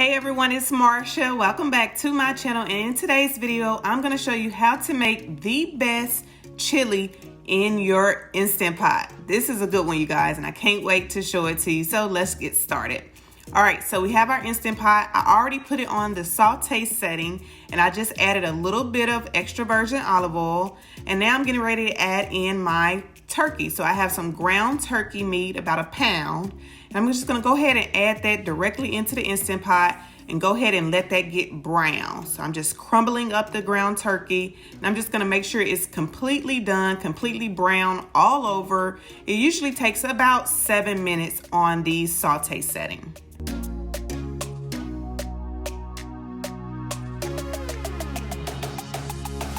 Hey everyone, it's Marsha. Welcome back to my channel, and in today's video I'm going to show you how to make the best chili in your Instant Pot. This is a good one, you guys, and I can't wait to show it to you. So let's get started. Alright, so we have our Instant Pot. I already put it on the saute setting, and I just added a little bit of extra virgin olive oil, and now I'm getting ready to add in my turkey. So I have some ground turkey meat, about a pound, and I'm just going to go ahead and add that directly into the Instant Pot and go ahead and let that get brown. So I'm just crumbling up the ground turkey, and I'm just going to make sure it's completely done, completely brown all over. It usually takes about 7 minutes on the saute setting.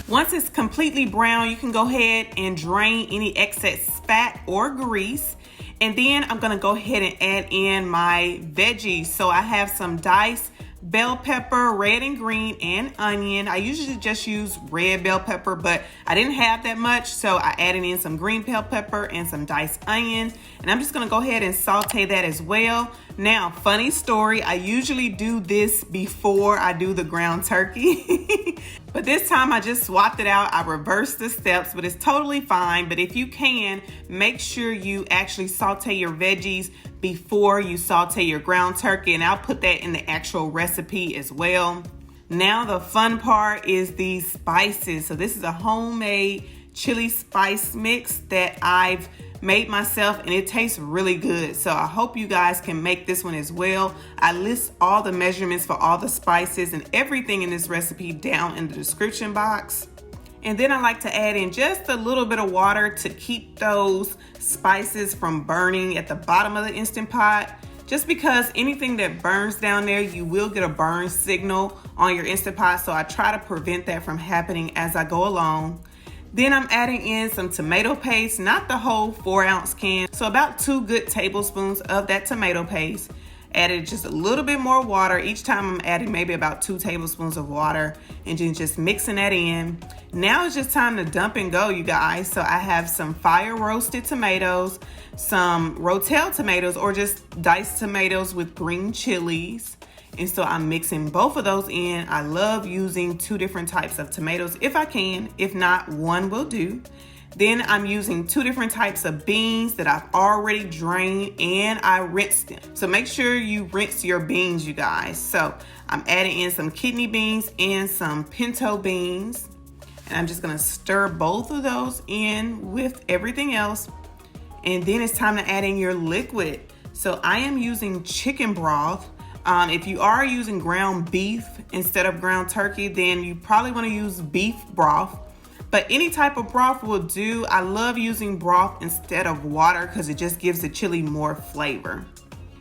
Once it's completely brown, you can go ahead and drain any excess fat or grease. And then I'm gonna go ahead and add in my veggies. So I have some diced bell pepper, red and green, and onion. I usually just use red bell pepper, but I didn't have that much, so I added in some green bell pepper and some diced onion. And I'm just gonna go ahead and saute that as well. Now, funny story, I usually do this before I do the ground turkey. But this time I just swapped it out. I reversed the steps, but it's totally fine. But if you can, make sure you actually saute your veggies before you saute your ground turkey, and I'll put that in the actual recipe as well. Now the fun part is these spices. So this is a homemade chili spice mix that I've made myself, and it tastes really good. So I hope you guys can make this one as well. I list all the measurements for all the spices and everything in this recipe down in the description box. And then I like to add in just a little bit of water to keep those spices from burning at the bottom of the Instant Pot. Just because anything that burns down there, you will get a burn signal on your Instant Pot. So I try to prevent that from happening as I go along. Then I'm adding in some tomato paste, not the whole 4-ounce can. So about 2 good tablespoons of that tomato paste. Added just a little bit more water. Each time I'm adding maybe about 2 tablespoons of water, and then just mixing that in. Now it's just time to dump and go, you guys. So I have some fire roasted tomatoes, some Rotel tomatoes, or just diced tomatoes with green chilies. And so I'm mixing both of those in. I love using 2 different types of tomatoes if I can. If not, 1 will do. Then I'm using 2 different types of beans that I've already drained, and I rinsed them. So make sure you rinse your beans, you guys. So I'm adding in some kidney beans and some pinto beans. And I'm just gonna stir both of those in with everything else. And then it's time to add in your liquid. So I am using chicken broth. If you are using ground beef instead of ground turkey, then you probably want to use beef broth. But any type of broth will do. I love using broth instead of water because it just gives the chili more flavor.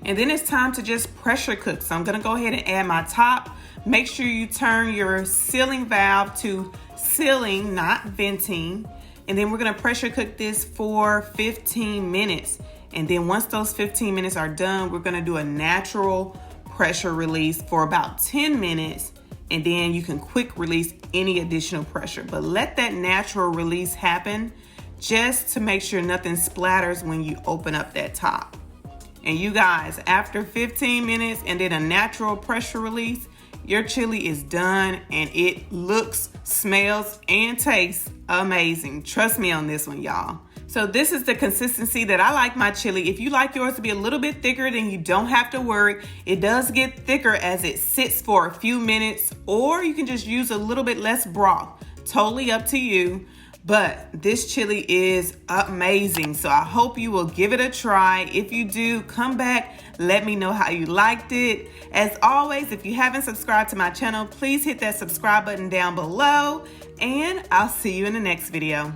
And then it's time to just pressure cook. So I'm going to go ahead and add my top. Make sure you turn your sealing valve to sealing, not venting. And then we're going to pressure cook this for 15 minutes. And then once those 15 minutes are done, we're going to do a natural pressure release for about 10 minutes, and then you can quick release any additional pressure. But let that natural release happen just to make sure nothing splatters when you open up that top. And you guys, after 15 minutes and then a natural pressure release, your chili is done, and it looks, smells, and tastes amazing. Trust me on this one, y'all. So this is the consistency that I like my chili. If you like yours to be a little bit thicker, then you don't have to worry. It does get thicker as it sits for a few minutes, or you can just use a little bit less broth. Totally up to you. But this chili is amazing. So I hope you will give it a try. If you do, come back. Let me know how you liked it. As always, if you haven't subscribed to my channel, please hit that subscribe button down below. And I'll see you in the next video.